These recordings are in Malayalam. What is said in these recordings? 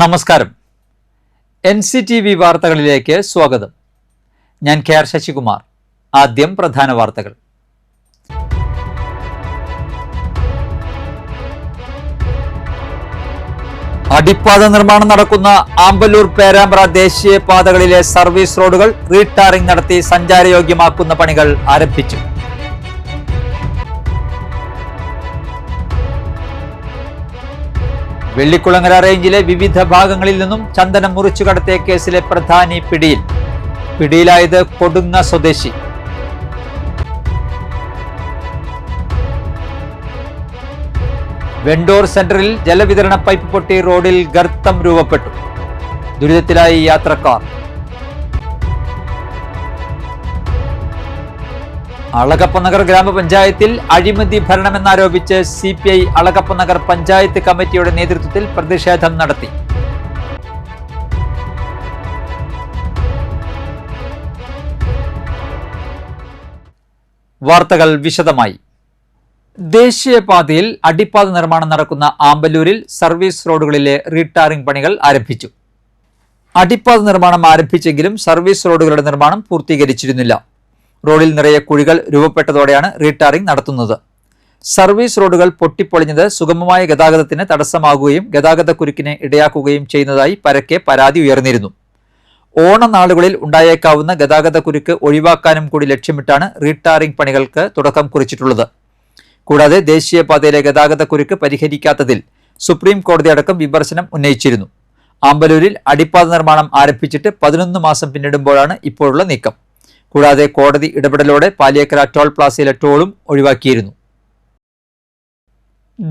നമസ്കാരം. NCTV വാർത്തകളിലേക്ക് സ്വാഗതം. ഞാൻ KR ശശികുമാർ. ആദ്യം പ്രധാന വാർത്തകൾ. അടിപ്പാത നിർമ്മാണം നടക്കുന്ന ആമ്പല്ലൂർ പേരാമ്പ്ര ദേശീയ പാതകളിലെ സർവീസ് റോഡുകൾ റീടാറിംഗ് നടത്തി സഞ്ചാരയോഗ്യമാക്കുന്ന പണികൾ ആരംഭിച്ചു. വെള്ളിക്കുളങ്ങര റേഞ്ചിലെ വിവിധ ഭാഗങ്ങളിൽ നിന്നും ചന്ദനം മുറിച്ചു കടത്തിയ കേസിലെ പ്രധാനി പിടിയിലായത് കൊടുങ്ങ സ്വദേശി. വെണ്ടൂർ സെന്ററിൽ ജലവിതരണ പൈപ്പ് പൊട്ടി റോഡിൽ ഗർത്തം രൂപപ്പെട്ടു. ദുരിതത്തിലായി യാത്രക്കാർ. അളഗപ്പനഗർ ഗ്രാമപഞ്ചായത്തിൽ അഴിമതി ഭരണമെന്നാരോപിച്ച് CPI അളഗപ്പനഗർ പഞ്ചായത്ത് കമ്മിറ്റിയുടെ നേതൃത്വത്തിൽ പ്രതിഷേധം നടത്തി. വാർത്തകൾ വിശദമായി. ദേശീയപാതയിൽ അടിപ്പാത നിർമ്മാണം നടക്കുന്ന ആമ്പല്ലൂരിൽ സർവീസ് റോഡുകളിലെ റീടാറിംഗ് പണികൾ ആരംഭിച്ചു. അടിപ്പാത നിർമ്മാണം ആരംഭിച്ചെങ്കിലും സർവീസ് റോഡുകളുടെ നിർമ്മാണം പൂർത്തീകരിച്ചിരുന്നില്ല. റോഡിൽ നിറയെ കുഴികൾ രൂപപ്പെട്ടതോടെയാണ് റീടാറിംഗ് നടത്തുന്നത്. സർവീസ് റോഡുകൾ പൊട്ടിപ്പൊളിഞ്ഞത് സുഗമമായ ഗതാഗതത്തിന് തടസ്സമാകുകയും ഗതാഗതക്കുരുക്കിന് ഇടയാക്കുകയും ചെയ്യുന്നതായി പരക്കെ പരാതി ഉയർന്നിരുന്നു. ഓണനാളുകളിൽ ഉണ്ടായേക്കാവുന്ന ഗതാഗതക്കുരുക്ക് ഒഴിവാക്കാനും കൂടി ലക്ഷ്യമിട്ടാണ് റീടാറിംഗ് പണികൾക്ക് തുടക്കം കുറിച്ചിട്ടുള്ളത്. കൂടാതെ ദേശീയപാതയിലെ ഗതാഗതക്കുരുക്ക് പരിഹരിക്കാത്തതിൽ സുപ്രീം കോടതി അടക്കം വിമർശനം ഉന്നയിച്ചിരുന്നു. ആമ്പല്ലൂരിൽ അടിപ്പാത നിർമ്മാണം ആരംഭിച്ചിട്ട് 11 മാസം പിന്നിടുമ്പോഴാണ് ഇപ്പോഴുള്ള നീക്കം. കൂടാതെ കോടതി ഇടപെടലോടെ പാലിയേക്കര ടോൾ പ്ലാസയിലെ ടോളും ഒഴിവാക്കിയിരുന്നു.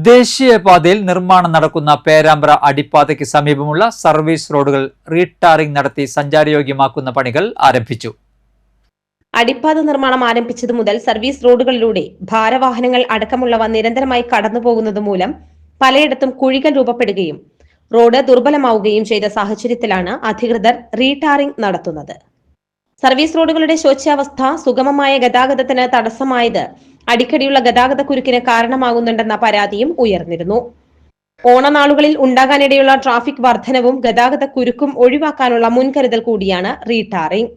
ദേശീയപാതയിൽ നിർമ്മാണം നടക്കുന്ന പേരാമ്പ്ര അടിപ്പാതയ്ക്ക് സമീപമുള്ള സർവീസ് റോഡുകൾ റീടാറിംഗ് നടത്തി സഞ്ചാരയോഗ്യമാക്കുന്ന പണികൾ ആരംഭിച്ചു. അടിപ്പാത നിർമ്മാണം ആരംഭിച്ചതു മുതൽ സർവീസ് റോഡുകളിലൂടെ ഭാരവാഹനങ്ങൾ അടക്കമുള്ളവ നിരന്തരമായി കടന്നുപോകുന്നത് മൂലം പലയിടത്തും കുഴികൾ രൂപപ്പെടുകയും റോഡ് ദുർബലമാവുകയും ചെയ്ത സാഹചര്യത്തിലാണ് അധികൃതർ റീടാറിംഗ് നടത്തുന്നത്. സർവീസ് റോഡുകളുടെ ശോച്യാവസ്ഥ സുഗമമായ ഗതാഗതത്തിന് തടസ്സമായത് അടിക്കടിയുള്ള ഗതാഗതക്കുരുക്കിന് കാരണമാകുന്നുണ്ടെന്ന പരാതിയും ഉയർന്നിരുന്നു. ഓണനാളുകളിൽ ഉണ്ടാകാനിടയുള്ള ട്രാഫിക് വർധനവും ഗതാഗതക്കുരുക്കും ഒഴിവാക്കാനുള്ള മുൻകരുതൽ കൂടിയാണ് റീടാറിംഗ്.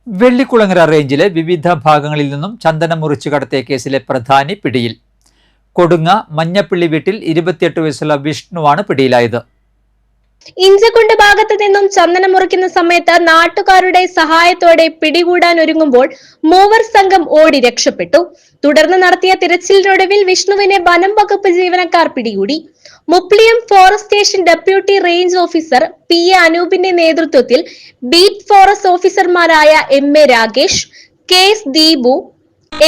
വെള്ളിക്കുളങ്ങര റേഞ്ചിലെ വിവിധ ഭാഗങ്ങളിൽ നിന്നും ചന്ദനം മുറിച്ചു കടത്തിയ കേസിലെ പ്രധാനി പിടിയിൽ. കൊടുങ്ങ മഞ്ഞപ്പള്ളി വീട്ടിൽ 28 വയസ്സുള്ള വിഷ്ണുവാണ് പിടിയിലായത്. ഇഞ്ചക്കുണ്ട് ഭാഗത്ത് നിന്നും ചന്ദനം മുറിക്കുന്ന സമയത്ത് നാട്ടുകാരുടെ സഹായത്തോടെ പിടികൂടാൻ ഒരുങ്ങുമ്പോൾ മൂവർ സംഘം ഓടി രക്ഷപ്പെട്ടു. തുടർന്ന് നടത്തിയ തിരച്ചിലിനൊടുവിൽ വിഷ്ണുവിനെ വനം വകുപ്പ് ജീവനക്കാർ പിടികൂടി. Mupliyam forest station deputy range officer PA അനൂപിന്റെ നേതൃത്വത്തിൽ ബീറ്റ് ഫോറസ്റ്റ് ഓഫീസർമാരായ MA Rakesh, KS Deepu,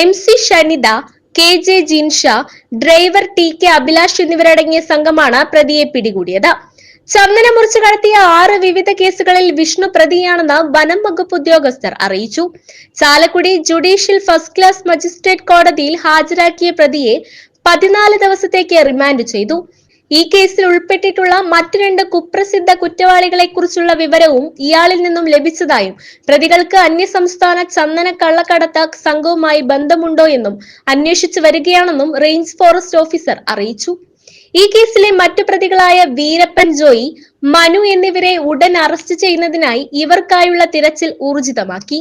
MC Shanitha, KJ Jinsha, driver TK Abhilash എന്നിവരടങ്ങിയ സംഘമാണ് പ്രതിയെ പിടികൂടിയത്. ചന്ദനം മുറിച്ചു കടത്തിയ 6 വിവിധ കേസുകളിൽ വിഷ്ണു പ്രതിയാണെന്ന് വനം വകുപ്പ് ഉദ്യോഗസ്ഥർ അറിയിച്ചു. Chalakudy judicial first class magistrate കോടതിയിൽ ഹാജരാക്കിയ പ്രതിയെ 14 ദിവസത്തേക്ക് റിമാൻഡ് ചെയ്തു. ഈ കേസിൽ ഉൾപ്പെട്ടിട്ടുള്ള മറ്റു 2 കുപ്രസിദ്ധ കുറ്റവാളികളെ കുറിച്ചുള്ള വിവരവും ഇയാളിൽ നിന്നും ലഭിച്ചതായും പ്രതികൾക്ക് അന്യസംസ്ഥാന ചന്ദന കള്ളക്കടത്ത് സംഘവുമായി ബന്ധമുണ്ടോ എന്നും അന്വേഷിച്ചു വരികയാണെന്നും റേഞ്ച് ഫോറസ്റ്റ് ഓഫീസർ അറിയിച്ചു. ഈ കേസിലെ മറ്റു പ്രതികളായ വീരപ്പൻ ജോയി, മനു എന്നിവരെ ഉടൻ അറസ്റ്റ് ചെയ്യുന്നതിനായി ഇവർക്കായുള്ള തിരച്ചിൽ ഊർജിതമാക്കി.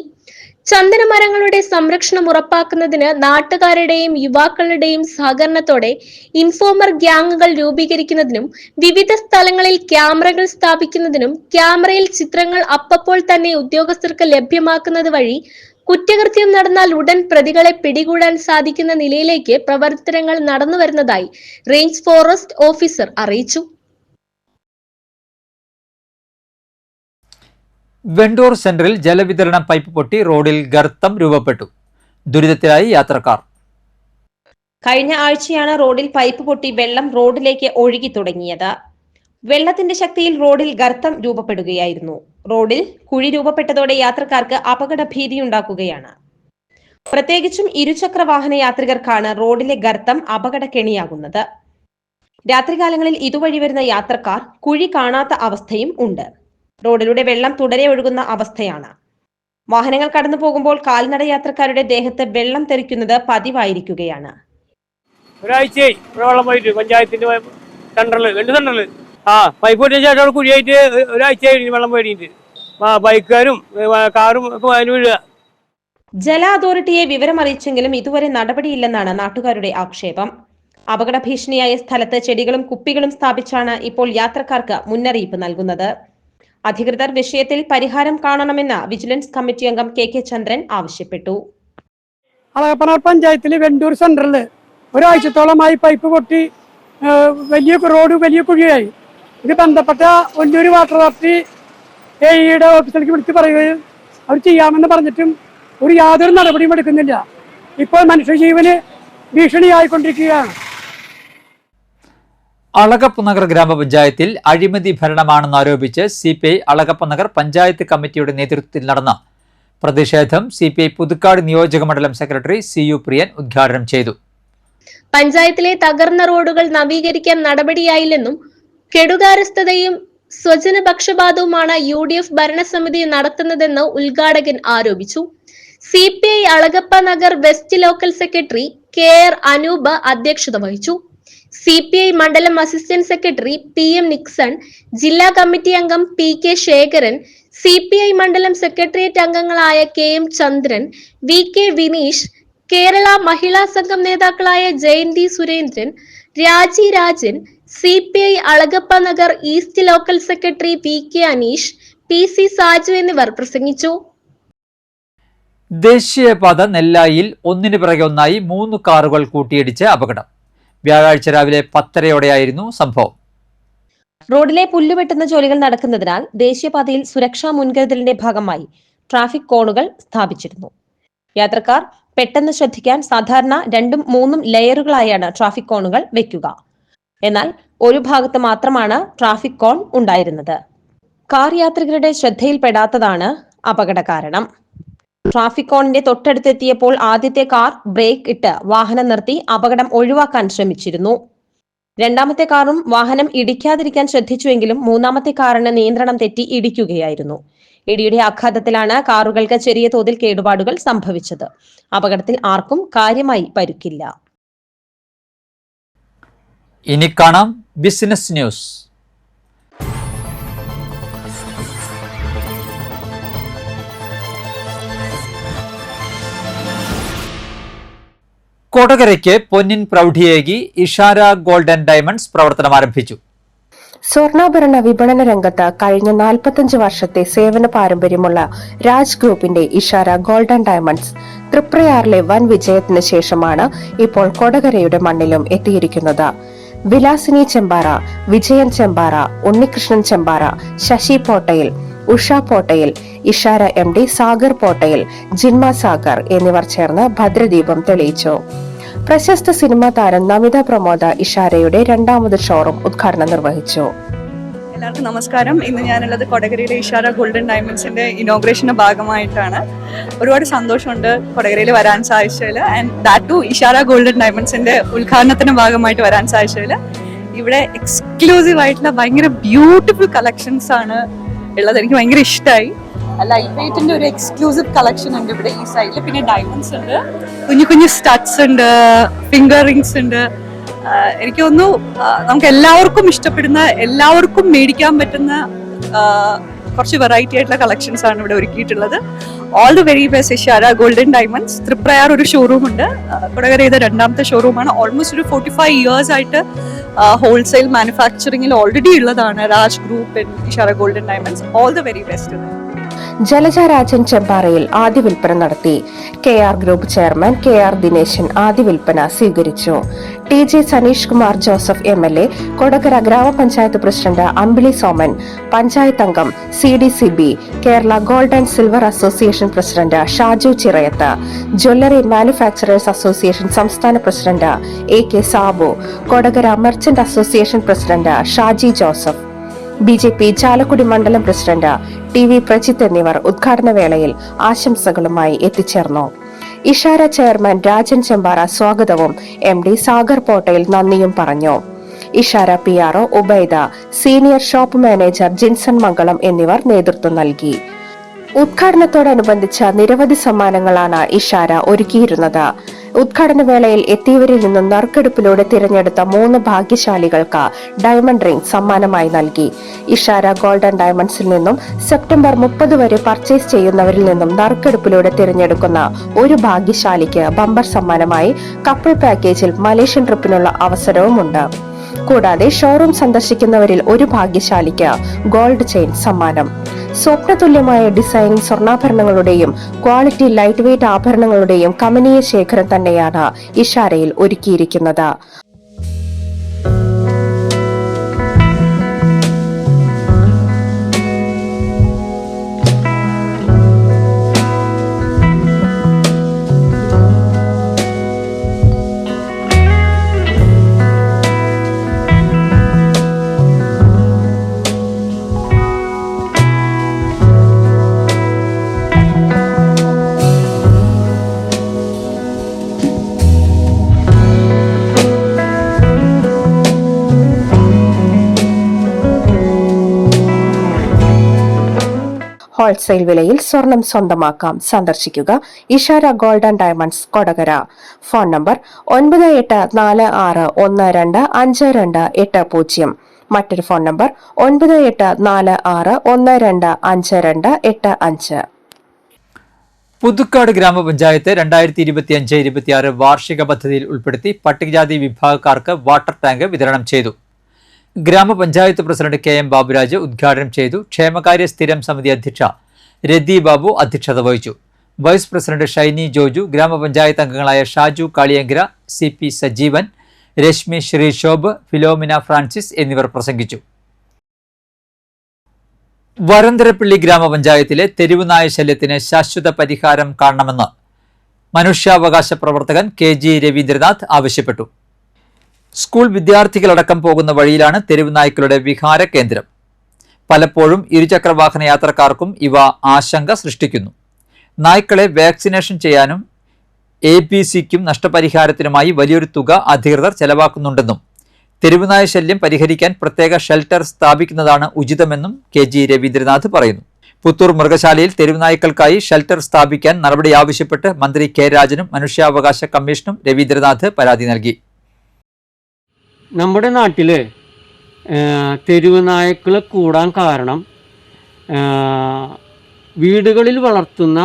ചന്ദനമരങ്ങളുടെ സംരക്ഷണം ഉറപ്പാക്കുന്നതിന് നാട്ടുകാരുടെയും യുവാക്കളുടെയും സഹകരണത്തോടെ ഇൻഫോമർ ഗ്യാങ്ങുകൾ രൂപീകരിക്കുന്നതിനും വിവിധ സ്ഥലങ്ങളിൽ ക്യാമറകൾ സ്ഥാപിക്കുന്നതിനും ക്യാമറയിൽ ചിത്രങ്ങൾ അപ്പോൾ തന്നെ ഉദ്യോഗസ്ഥർക്ക് ലഭ്യമാക്കുന്നത് വഴി കുറ്റകൃത്യം നടന്നാൽ ഉടൻ പ്രതികളെ പിടികൂടാൻ സാധിക്കുന്ന നിലയിലേക്ക് പ്രവർത്തനങ്ങൾ നടന്നുവരുന്നതായി റേഞ്ച് ഫോറസ്റ്റ് ഓഫീസർ അറിയിച്ചു. വെണ്ടൂർ സെന്ററിൽ ജലവിതരണ പൈപ്പ് പൊട്ടി റോഡിൽ ഗർത്തം രൂപപ്പെട്ടു. ദുരിതത്തിലായി യാത്രക്കാർ. കഴിഞ്ഞ ആഴ്ചയാണ് റോഡിൽ പൈപ്പ് പൊട്ടി വെള്ളം റോഡിലേക്ക് ഒഴുകി തുടങ്ങിയത്. വെള്ളത്തിന്റെ ശക്തിയിൽ റോഡിൽ ഗർത്തം രൂപപ്പെടുകയായിരുന്നു. റോഡിൽ കുഴി രൂപപ്പെട്ടതോടെ യാത്രക്കാർക്ക് അപകട ഭീതിയുണ്ടാക്കുകയാണ്. പ്രത്യേകിച്ചും ഇരുചക്ര വാഹന യാത്രികർക്കാണ് റോഡിലെ ഗർത്തം അപകടക്കെണിയാകുന്നത്. രാത്രികാലങ്ങളിൽ ഇതുവഴി വരുന്ന യാത്രക്കാർ കുഴി കാണാത്ത അവസ്ഥയും ഉണ്ട്. റോഡിലൂടെ വെള്ളം തുടരെ ഒഴുകുന്ന അവസ്ഥയാണ്. വാഹനങ്ങൾ കടന്നു പോകുമ്പോൾ കാൽനട യാത്രക്കാരുടെ ദേഹത്ത് വെള്ളം തെറിക്കുന്നത് പതിവായിരിക്കുകയാണ്. ഒരാഴ്ചയായി വെള്ളം പോയിട്ട് പഞ്ചായത്തിന്റെ സെൻട്രല് 2 സെൻട്രല് പൈപ്പ് പൊട്ടിയ ശേഷം കുഴിയായിട്ട് ഒരാഴ്ച കഴിഞ്ഞ് വെള്ളം പേടിയിട്ട് ബൈക്കുകാരും കാറും ഒക്കെ അതിന് വീഴുക. ജല അതോറിറ്റിയെ വിവരമറിയിച്ചെങ്കിലും ഇതുവരെ നടപടിയില്ലെന്നാണ് നാട്ടുകാരുടെ ആക്ഷേപം. അപകട ഭീഷണിയായ സ്ഥലത്ത് ചെടികളും കുപ്പികളും സ്ഥാപിച്ചാണ് ഇപ്പോൾ യാത്രക്കാർക്ക് മുന്നറിയിപ്പ് നൽകുന്നത്. അധികൃതർ വിഷയത്തിൽ പരിഹാരം കാണണമെന്ന് വിജിലൻസ് കമ്മിറ്റി അംഗം KK ചന്ദ്രൻ ആവശ്യപ്പെട്ടു. അളകപ്പനാർ പഞ്ചായത്തിലെ വെണ്ടൂർ സെന്ററിൽ ഒരാഴ്ചത്തോളമായി പൈപ്പ് പൊട്ടി വലിയ റോഡ് വലിയ കുഴിയായി. ഇത് ബന്ധപ്പെട്ട ഒല്ലൂര് വാട്ടർ അതോറിറ്റി AEയുടെ ഓഫീസിലേക്ക് വിളിച്ച് പറയുകയും അവർ ചെയ്യാമെന്ന് പറഞ്ഞിട്ടും യാതൊരു നടപടിയും എടുക്കുന്നില്ല. ഇപ്പോൾ മനുഷ്യജീവന് ഭീഷണിയായിക്കൊണ്ടിരിക്കുകയാണ്. അളഗപ്പനഗർ ഗ്രാമപഞ്ചായത്തിൽ അഴിമതി ഭരണമാണെന്നാരോപിച്ച് CPI അളഗപ്പനഗർ പഞ്ചായത്ത് കമ്മിറ്റിയുടെ നേതൃത്വത്തിൽ നടന്ന പ്രതിഷേധം CPI പുതുക്കാട് നിയോജക മണ്ഡലം സെക്രട്ടറി CU പ്രിയൻ ഉദ്ഘാടനം ചെയ്തു. പഞ്ചായത്തിലെ തകർന്ന റോഡുകൾ നവീകരിക്കാൻ നടപടിയായില്ലെന്നും കെടുകാര്യസ്ഥതയും സ്വജനപക്ഷപാതവുമാണ് UDF ഭരണസമിതി നടത്തുന്നതെന്ന് ഉദ്ഘാടകൻ ആരോപിച്ചു. CPI Alagappanagar west local secretary KR Anoop അധ്യക്ഷത വഹിച്ചു. CPI മണ്ഡലം അസിസ്റ്റന്റ് സെക്രട്ടറി PM നിക്സൺ, ജില്ലാ കമ്മിറ്റി അംഗം PK ശേഖരൻ, CPI മണ്ഡലം സെക്രട്ടേറിയറ്റ് അംഗങ്ങളായ KM ചന്ദ്രൻ, VK വിനീഷ്, കേരള മഹിളാ സംഘം നേതാക്കളായ ജയന്തി സുരേന്ദ്രൻ, രാജി Rajan, CPI Alagappanagar east local secretary VK Aneesh, PC Saju എന്നിവർ പ്രസംഗിച്ചു. ദേശീയപാത നെല്ലായിൽ ഒന്നിനു പിറകെ ഒന്നായി 3 കാറുകൾ കൂട്ടിയിടിച്ച് അപകടം. വ്യാഴാഴ്ച രാവിലെ 10:30യോടെയായിരുന്നു സംഭവം. റോഡിലെ പുല്ലുവെട്ടുന്ന ജോലികൾ നടക്കുന്നതിനാൽ ദേശീയപാതയിൽ സുരക്ഷാ മുൻകരുതലിന്റെ ഭാഗമായി ട്രാഫിക് കോണുകൾ സ്ഥാപിച്ചിരുന്നു. യാത്രക്കാർ പെട്ടെന്ന് ശ്രദ്ധിക്കാൻ സാധാരണ 2ഉം 3ഉം ലെയറുകളായാണ് ട്രാഫിക് കോണുകൾ വെക്കുക. എന്നാൽ ഒരു ഭാഗത്ത് മാത്രമാണ് ട്രാഫിക് കോൺ ഉണ്ടായിരുന്നത്. കാർ യാത്രികരുടെ ശ്രദ്ധയിൽപ്പെടാത്തതാണ് അപകട കാരണം. ട്രാഫിക് കോണിന്റെ തൊട്ടടുത്തെത്തിയപ്പോൾ ആദ്യത്തെ കാർ ബ്രേക്ക് ഇട്ട് വാഹനം നിർത്തി അപകടം ഒഴിവാക്കാൻ ശ്രമിച്ചിരുന്നു. രണ്ടാമത്തെ കാറും വാഹനം ഇടിക്കാതിരിക്കാൻ ശ്രദ്ധിച്ചുവെങ്കിലും മൂന്നാമത്തെ കാറിന് നിയന്ത്രണം തെറ്റി ഇടിക്കുകയായിരുന്നു. ഇടിയുടെ ആഘാതത്തിലാണ് കാറുകൾക്ക് ചെറിയ തോതിൽ കേടുപാടുകൾ സംഭവിച്ചത്. അപകടത്തിൽ ആർക്കും കാര്യമായി പരുക്കില്ല. ഇനി കാണാം ബിസിനസ് ന്യൂസ്. കൊടകരയ്ക്ക് പൊന്നിൻ പ്രൗഢിയേകി ഇഷാര ഗോൾഡ് ആൻഡ് ഡയമണ്ട്സ് പ്രവർത്തനം ആരംഭിച്ചു. സ്വർണ്ണാഭരണ വിപണന രംഗത്ത് കഴിഞ്ഞ 45 വർഷത്തെ സേവന പാരമ്പര്യമുള്ള രാജ് ഗ്രൂപ്പിന്റെ ഇഷാര ഗോൾഡ് ആൻഡ് ഡയമണ്ട്സ് തൃപ്രയാറിലെ വൻ വിജയത്തിന് ശേഷമാണ് ഇപ്പോൾ കൊടകരയുടെ മണ്ണിലും എത്തിയിരിക്കുന്നത്. വിലാസിനി ചെമ്പാറ, വിജയൻ ചെമ്പാറ, ഉണ്ണികൃഷ്ണൻ ചെമ്പാറ, ശശി പോട്ടയിൽ, ഉഷ പോട്ടയിൽ, ഇഷാര MD സാഗർ പോട്ടയിൽ, ജിന്മ സാഗർ എന്നിവർ ചേർന്ന് ഭദ്രദീപം തെളിയിച്ചു. പ്രശസ്ത സിനിമാ താരം നമിത പ്രമോദ് ഇഷാരയുടെ 2ാമത് ഷോറൂം ഉദ്ഘാടനം നിർവഹിച്ചു. എല്ലാവർക്കും നമസ്കാരം. ഇന്ന് ഞാനുള്ളത് കൊടകരയിലെ ഇഷാര ഗോൾഡൻ ഡയമണ്ട്സിന്റെ ഇനോഗ്രേഷന്റെ ഭാഗമായിട്ടാണ്. ഒരുപാട് സന്തോഷമുണ്ട് കൊടകരയിൽ വരാൻ സാധിച്ചതിൽ. And that to Ishara golden ഡയമണ്ട്സിന്റെ ഉദ്ഘാടനത്തിന്റെ ഭാഗമായിട്ട് വരാൻ സാധിച്ചതിൽ. ഇവിടെ എക്സ്ക്ലൂസീവ് ആയിട്ടുള്ള ഭയങ്കര ബ്യൂട്ടിഫുൾ കളക്ഷൻസ് ആണ് ഉള്ളത്. എനിക്ക് ഭയങ്കര ഇഷ്ടമായി. ലൈറ്റ് വെയ്റ്റിന്റെ ഒരു എക്സ്ക്ലൂസീവ് കളക്ഷൻ ഉണ്ട് ഇവിടെ ഈ സൈഡിൽ. പിന്നെ ഡയമണ്ട്സ് ഉണ്ട്, കുഞ്ഞു കുഞ്ഞു സ്റ്റഡ്സ് ഉണ്ട്, ഫിംഗർ റിങ്സ് ഉണ്ട്. എനിക്ക് തോന്നുന്നു നമുക്ക് എല്ലാവർക്കും ഇഷ്ടപ്പെടുന്ന, എല്ലാവർക്കും മേടിക്കാൻ പറ്റുന്ന കുറച്ച് വെറൈറ്റി ആയിട്ടുള്ള കളക്ഷൻസ് ആണ് ഇവിടെ ഒരുക്കിയിട്ടുള്ളത്. All the very best Ishara golden diamonds. Triprayar ഒരു ഷോറൂം ഉണ്ട്. കൊടകര ഇത് 2ാമത്തെ ഷോറൂമാണ്. ഓൾമോസ്റ്റ് ഒരു 45 years ആയിട്ട് ഹോൾസെയിൽ മാനുഫാക്ചറിംഗിൽ ഓൾറെഡി ഉള്ളതാണ് Raj group Ishara golden diamonds. All the very best. Jalaja Rajan ചെമ്പാറയിൽ ആദ്യ വിൽപ്പന നടത്തി. KR group chairman KR Dineshan ആദ്യ വിൽപ്പന സ്വീകരിച്ചു. TJ Saneesh Kumar Joseph MLA, Kodakara ഗ്രാമപഞ്ചായത്ത് പ്രസിഡന്റ് അമ്പിളി സോമൻ, പഞ്ചായത്ത് അംഗം CDCB, Kerala gold and silver association president Shaju Chirayath, jewellery manufacturers association സംസ്ഥാന president AK Sabu, Kodakara merchant association president Shaji Joseph, BJP Chalakudy മണ്ഡലം പ്രസിഡന്റ് TV പ്രജിത്ത് എന്നിവർ ഉദ്ഘാടന വേളയിൽ ആശംസകളുമായി എത്തിച്ചേർന്നു. ഇഷാര ചെയർമാൻ രാജൻ ചെമ്പാറ സ്വാഗതവും MD സാഗർ പോട്ടയിൽ നന്ദിയും പറഞ്ഞു. Ishara PRO Ubaida, senior shop manager Jinson Mangalam എന്നിവർ നേതൃത്വം നൽകി. ഉദ്ഘാടനത്തോടനുബന്ധിച്ച നിരവധി സമ്മാനങ്ങളാണ് ഇഷാര ഒരുക്കിയിരുന്നത്. ഉദ്ഘാടന വേളയിൽ എത്തിയവരിൽ നിന്നും നറുക്കെടുപ്പിലൂടെ തിരഞ്ഞെടുത്ത 3 ഭാഗ്യശാലികൾക്ക് ഡയമണ്ട് റിംഗ് സമ്മാനമായി നൽകി. ഇഷാര ഗോൾഡൻ ഡയമണ്ട്സിൽ നിന്നും സെപ്റ്റംബർ 30 വരെ പർച്ചേസ് ചെയ്യുന്നവരിൽ നിന്നും നറുക്കെടുപ്പിലൂടെ തിരഞ്ഞെടുക്കുന്ന ഒരു ഭാഗ്യശാലിക്ക് ബമ്പർ സമ്മാനമായി കപ്പിൾ പാക്കേജിൽ മലേഷ്യൻ ട്രിപ്പിനുള്ള അവസരവുമുണ്ട്. കൂടാതെ ഷോറൂം സന്ദർശിക്കുന്നവരിൽ ഒരു ഭാഗ്യശാലിക്ക് ഗോൾഡ് ചെയിൻ സമ്മാനം. സ്വപ്നതുല്യമായ ഡിസൈനിങ് സ്വർണ്ണാഭരണങ്ങളുടെയും ക്വാളിറ്റി ലൈറ്റ് വെയ്റ്റ് ആഭരണങ്ങളുടെയും കമനീയ ശേഖരം തന്നെയാണ് ഇഷാരയിൽ ഒരുക്കിയിരിക്കുന്നത്. ഹോൾസെയിൽ വിലയിൽ സ്വർണം സ്വന്തമാക്കാം. സന്ദർശിക്കുക Ishara golden diamonds, Kodakara. Phone number 9846125280. മറ്റൊരു ഫോൺ നമ്പർ 9846125285. പുതുക്കാട് ഗ്രാമപഞ്ചായത്ത് 2025-26 വാർഷിക പദ്ധതിയിൽ ഉൾപ്പെടുത്തി പട്ടികജാതി വിഭാഗക്കാർക്ക് വാട്ടർ ടാങ്ക് വിതരണം ചെയ്തു. ഗ്രാമപഞ്ചായത്ത് പ്രസിഡന്റ് KM ബാബുരാജ് ഉദ്ഘാടനം ചെയ്തു. ക്ഷേമകാര്യ സ്ഥിരം സമിതി അധ്യക്ഷ രതി ബാബു അധ്യക്ഷത വഹിച്ചു. വൈസ് പ്രസിഡന്റ് ഷൈനി ജോജു, ഗ്രാമപഞ്ചായത്ത് അംഗങ്ങളായ ഷാജു കാളിയങ്കര, CP സജീവൻ, രശ്മി ശ്രീശോഭ്, ഫിലോമിന ഫ്രാൻസിസ് എന്നിവർ പ്രസംഗിച്ചു. വരന്തരപ്പള്ളി ഗ്രാമപഞ്ചായത്തിലെ തെരുവുനായ ശല്യത്തിന് ശാശ്വത പരിഹാരം കാണണമെന്ന് മനുഷ്യാവകാശ പ്രവർത്തകൻ KG രവീന്ദ്രനാഥ് ആവശ്യപ്പെട്ടു. സ്കൂൾ വിദ്യാർത്ഥികളടക്കം പോകുന്ന വഴിയിലാണ് തെരുവുനായ്ക്കളുടെ വിഹാര കേന്ദ്രം. പലപ്പോഴും ഇരുചക്രവാഹന യാത്രക്കാർക്കും ഇവ ആശങ്ക സൃഷ്ടിക്കുന്നു. നായ്ക്കളെ വാക്സിനേഷൻ ചെയ്യാനും APCക്കും നഷ്ടപരിഹാരത്തിനുമായി വലിയൊരു തുക അധികൃതർ ചെലവാക്കുന്നുണ്ടെന്നും തെരുവുനായ ശല്യം പരിഹരിക്കാൻ പ്രത്യേക ഷെൽട്ടർ സ്ഥാപിക്കുന്നതാണ് ഉചിതമെന്നും KG രവീന്ദ്രനാഥ് പറയുന്നു. പുത്തൂർ മൃഗശാലയിൽ തെരുവുനായ്ക്കൾക്കായി ഷെൽട്ടർ സ്ഥാപിക്കാൻ നടപടി ആവശ്യപ്പെട്ട് മന്ത്രി K രാജനും മനുഷ്യാവകാശ കമ്മീഷനും രവീന്ദ്രനാഥ് പരാതി നൽകി. നമ്മുടെ നാട്ടിൽ തെരുവ് നായ്ക്കൾ കൂടാൻ കാരണം വീടുകളിൽ വളർത്തുന്ന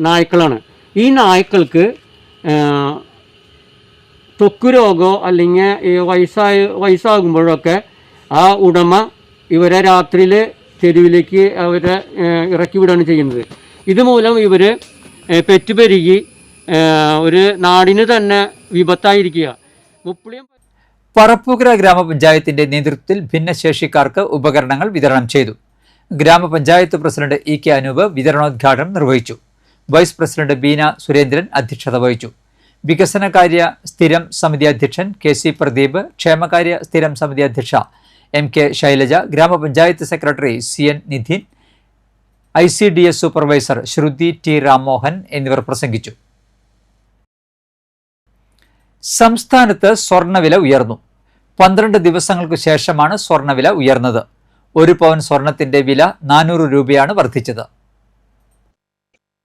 നായ്ക്കളാണ്. ഈ നായ്ക്കൾക്ക് ത്വക്ക് രോഗമോ അല്ലെങ്കിൽ വയസ്സാകുമ്പോഴൊക്കെ ആ ഉടമ ഇവരെ രാത്രിയിൽ തെരുവിലേക്ക് അവരെ ഇറക്കി വിടുകയാണ് ചെയ്യുന്നത്. ഇതുമൂലം ഇവർ പെറ്റുപെരുകി ഒരു നാടിന് തന്നെ വിപത്തായിരിക്കുക. പറപ്പൂക്കര ഗ്രാമപഞ്ചായത്തിന്റെ നേതൃത്വത്തിൽ ഭിന്നശേഷിക്കാർക്ക് ഉപകരണങ്ങൾ വിതരണം ചെയ്തു. ഗ്രാമപഞ്ചായത്ത് പ്രസിഡന്റ് EK അനൂപ് വിതരണോദ്ഘാടനം നിർവഹിച്ചു. വൈസ് പ്രസിഡന്റ് ബീന സുരേന്ദ്രൻ അധ്യക്ഷത വഹിച്ചു. വികസനകാര്യ സ്ഥിരം സമിതി അധ്യക്ഷൻ KC പ്രദീപ്, ക്ഷേമകാര്യ സ്ഥിരം സമിതി അധ്യക്ഷ MK ശൈലജ, ഗ്രാമപഞ്ചായത്ത് secretary CN Nidhin, ICDS supervisor Shruthi T Rammohan എന്നിവർ പ്രസംഗിച്ചു. സംസ്ഥാനത്ത് സ്വർണ്ണവില ഉയർന്നു. 12 ദിവസങ്ങൾക്ക് ശേഷമാണ് സ്വർണ്ണവില ഉയർന്നത്. 1 പവൻ സ്വർണത്തിന്റെ വില 400 രൂപയാണ് വർദ്ധിച്ചത്.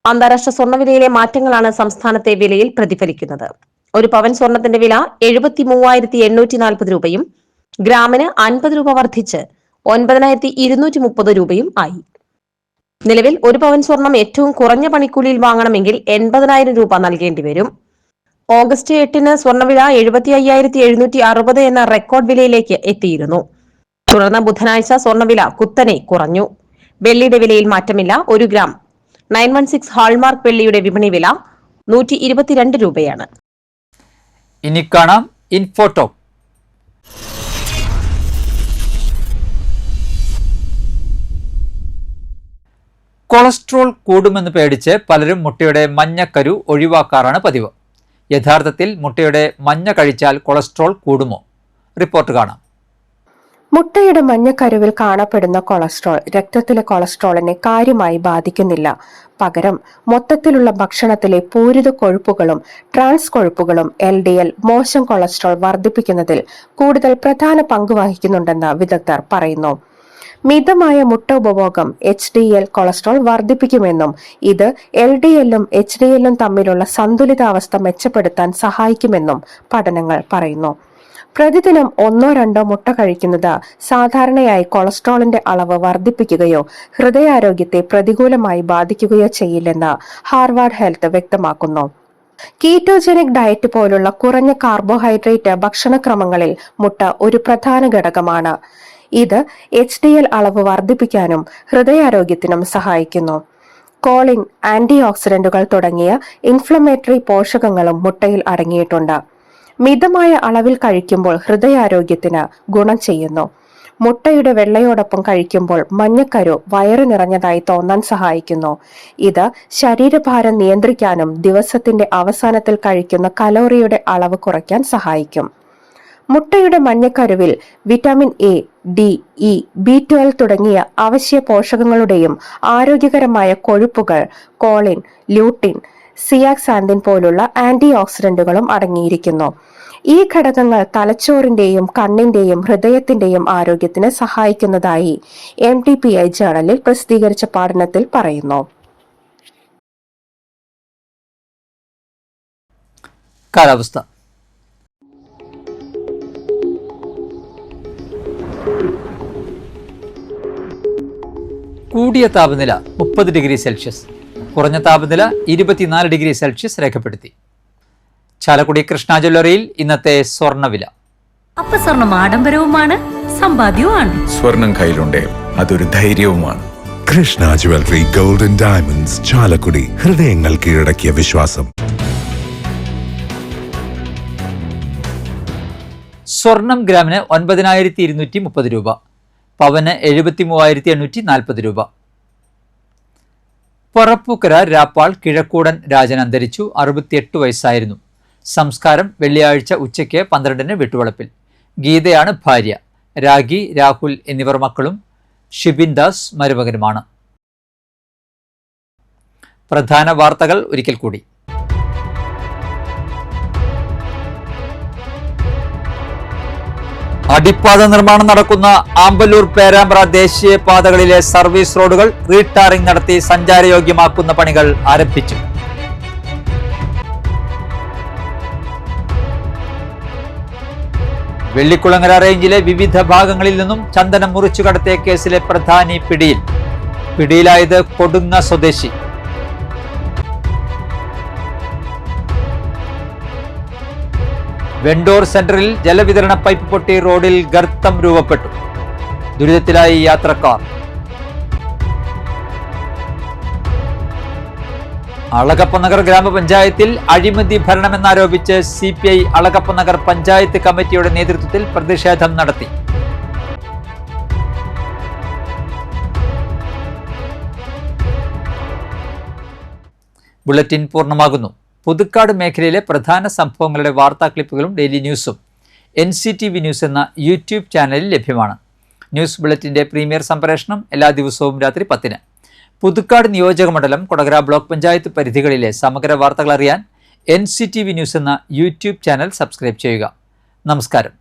അന്താരാഷ്ട്ര സ്വർണ്ണവിലയിലെ മാറ്റങ്ങളാണ് സംസ്ഥാനത്തെ വിലയിൽ പ്രതിഫലിക്കുന്നത്. 1 പവൻ സ്വർണത്തിന്റെ വില 73,840 രൂപയും ഗ്രാമിന് 50 രൂപ വർദ്ധിച്ച് 9,230 രൂപയും ആയി. നിലവിൽ 1 പവൻ സ്വർണം ഏറ്റവും കുറഞ്ഞ പണിക്കൂലിയിൽ വാങ്ങണമെങ്കിൽ 80,000 രൂപ നൽകേണ്ടി വരും. ഓഗസ്റ്റ് 8-ന് സ്വർണ്ണവില 75,760 എന്ന റെക്കോർഡ് വിലയിലേക്ക് എത്തിയിരുന്നു. തുടർന്ന് ബുധനാഴ്ച സ്വർണ്ണവില കുത്തനെ കുറഞ്ഞു. വെള്ളിയുടെ വിലയിൽ മാറ്റമില്ല. 1 ഗ്രാം 916 ഹാൾമാർക്ക് വെള്ളിയുടെ വിപണി വില 122 രൂപയാണ്. ഇനി കാണാം ഇൻഫോടോക്ക്. കൊളസ്ട്രോൾ കൂടുമെന്ന് പേടിച്ച് പലരും മുട്ടയുടെ മഞ്ഞക്കരു ഒഴിവാക്കാറാണ് പതിവ്. യഥാർത്ഥത്തിൽ മുട്ടയുടെ മഞ്ഞ കഴിച്ചാൽ കൊളസ്ട്രോൾ കൂടുമോ? റിപ്പോർട്ട് കാണാം. മുട്ടയുടെ മഞ്ഞക്കരുവിൽ കാണപ്പെടുന്ന കൊളസ്ട്രോൾ രക്തത്തിലെ കൊളസ്ട്രോളിനെ കാര്യമായി ബാധിക്കുന്നില്ല. പകരം മൊത്തത്തിലുള്ള ഭക്ഷണത്തിലെ പൂരിത കൊഴുപ്പുകളും ട്രാൻസ് കൊഴുപ്പുകളും LDL മോശം കൊളസ്ട്രോൾ വർദ്ധിപ്പിക്കുന്നതിൽ കൂടുതൽ പ്രധാന പങ്ക് വഹിക്കുന്നുണ്ടെന്ന് വിദഗ്ധർ പറയുന്നു. മിതമായ മുട്ട ഉപഭോഗം HDL കൊളസ്ട്രോൾ വർദ്ധിപ്പിക്കുമെന്നും ഇത് LDLും HDLും തമ്മിലുള്ള സന്തുലിതാവസ്ഥ മെച്ചപ്പെടുത്താൻ സഹായിക്കുമെന്നും പഠനങ്ങൾ പറയുന്നു. പ്രതിദിനം 1-2 മുട്ട കഴിക്കുന്നത് സാധാരണയായി കൊളസ്ട്രോളിന്റെ അളവ് വർദ്ധിപ്പിക്കുകയോ ഹൃദയാരോഗ്യത്തെ പ്രതികൂലമായി ബാധിക്കുകയോ ചെയ്യില്ലെന്ന് ഹാർവാർഡ് ഹെൽത്ത് വ്യക്തമാക്കുന്നു. കീറ്റോജനിക് ഡയറ്റ് പോലുള്ള കുറഞ്ഞ കാർബോഹൈഡ്രേറ്റ് ഭക്ഷണക്രമങ്ങളിൽ മുട്ട ഒരു പ്രധാന ഘടകമാണ്. ഇത് HDL അളവ് വർദ്ധിപ്പിക്കാനും ഹൃദയാരോഗ്യത്തിനും സഹായിക്കുന്നു. കോളിൻ, ആന്റി ഓക്സിഡന്റുകൾ തുടങ്ങിയ ഇൻഫ്ലമേറ്ററി പോഷകങ്ങളും മുട്ടയിൽ അടങ്ങിയിട്ടുണ്ട്. മിതമായ അളവിൽ കഴിക്കുമ്പോൾ ഹൃദയാരോഗ്യത്തിന് ഗുണം ചെയ്യുന്നു. മുട്ടയുടെ വെള്ളയോടൊപ്പം കഴിക്കുമ്പോൾ മഞ്ഞക്കരു വയറ് നിറഞ്ഞതായി തോന്നാൻ സഹായിക്കുന്നു. ഇത് ശരീരഭാരം നിയന്ത്രിക്കാനും ദിവസത്തിന്റെ അവസാനത്തിൽ കഴിക്കുന്ന കലോറിയുടെ അളവ് കുറയ്ക്കാൻ സഹായിക്കും. മുട്ടയുടെ മഞ്ഞക്കരുവിൽ vitamin A, D, E, B12 തുടങ്ങിയ അവശ്യ പോഷകങ്ങളുടെയും ആരോഗ്യകരമായ കൊഴുപ്പുകൾ, കോളിൻ, ല്യൂട്ടിൻ, സിയാക്സാന്തിൻ പോലുള്ള ആന്റി ഓക്സിഡന്റുകളും അടങ്ങിയിരിക്കുന്നു. ഈ ഘടകങ്ങൾ തലച്ചോറിന്റെയും കണ്ണിന്റെയും ഹൃദയത്തിന്റെയും ആരോഗ്യത്തിന് സഹായിക്കുന്നതായി MTPI ജേണലിൽ പ്രസിദ്ധീകരിച്ച പഠനത്തിൽ പറയുന്നു. കാലാവസ്ഥ. കൂടിയ താപനില 30 ഡിഗ്രി സെൽഷ്യസ്, കുറഞ്ഞ താപനില 24 ഡിഗ്രി സെൽഷ്യസ് രേഖപ്പെടുത്തി. ചാലക്കുടി കൃഷ്ണ ജ്വല്ലറിയിൽ ഇന്നത്തെ സ്വർണ്ണവില. സ്വർണം ആഡംബരവുമാണ്, സമ്പാദ്യവുമാണ്. സ്വർണം കയ്യിലുണ്ടേ അതൊരു ധൈര്യവുമാണ്. Krishna jewellery golden diamonds, Chalakudy. ഹൃദയങ്ങൾ കീഴടക്കിയ വിശ്വാസം. സ്വർണം ഗ്രാമിന് 9230 രൂപ, പവന് 73,840 രൂപ. പറപ്പൂക്കര രാപ്പാൾ കിഴക്കൂടൻ രാജൻ അന്തരിച്ചു. 68 വയസ്സായിരുന്നു. സംസ്കാരം വെള്ളിയാഴ്ച ഉച്ചയ്ക്ക് 12-ന് വീട്ടുവളപ്പിൽ. ഗീതയാണ് ഭാര്യ. രാഗി, രാഹുൽ എന്നിവർ മക്കളും ഷിബിൻ ദാസ് മരുമകനുമാണ്. പ്രധാന വാർത്തകൾ ഒരിക്കൽ കൂടി. അടിപ്പാത നിർമ്മാണം നടക്കുന്ന ആമ്പല്ലൂർ പേരാമ്പ്ര ദേശീയ പാതകളിലെ സർവീസ് റോഡുകൾ റീടാറിംഗ് നടത്തി സഞ്ചാരയോഗ്യമാക്കുന്ന പണികൾ ആരംഭിച്ചു. വെള്ളിക്കുളങ്ങര റേഞ്ചിലെ വിവിധ ഭാഗങ്ങളിൽ നിന്നും ചന്ദനം മുറിച്ചു കടത്തിയ കേസിലെ പ്രധാനി പിടിയിൽ. പിടിയിലായത് കൊടുങ്ങ സ്വദേശി. വെണ്ടൂർ സെന്ററിൽ ജലവിതരണ പൈപ്പ് പൊട്ടി റോഡിൽ ഗർത്തം രൂപപ്പെട്ടു. ദുരിതത്തിലായി യാത്രക്കാർ. അളഗപ്പനഗർ ഗ്രാമപഞ്ചായത്തിൽ അഴിമതി ഭരണമെന്നാരോപിച്ച് CPI അളഗപ്പനഗർ പഞ്ചായത്ത് കമ്മിറ്റിയുടെ നേതൃത്വത്തിൽ പ്രതിഷേധം നടത്തി. ബുള്ളറ്റിൻ പൂർണ്ണമാകുന്നു. പുതുക്കാട് മേഖലയിലെ പ്രധാന സംഭവങ്ങളുടെ വാർത്താ ക്ലിപ്പുകളും ഡെയിലി ന്യൂസും NCTV ന്യൂസ് എന്ന യൂട്യൂബ് ചാനലിൽ ലഭ്യമാണ്. ന്യൂസ് ബുള്ളറ്റിൻ്റെ പ്രീമിയർ സംപ്രേഷണം എല്ലാ ദിവസവും രാത്രി 10-ന്. പുതുക്കാട് നിയോജകമണ്ഡലം, കൊടകര ബ്ലോക്ക് പഞ്ചായത്ത് പരിധികളിലെ സമഗ്ര വാർത്തകൾ അറിയാൻ NCTV ന്യൂസ് എന്ന യൂട്യൂബ് ചാനൽ സബ്സ്ക്രൈബ് ചെയ്യുക. നമസ്കാരം.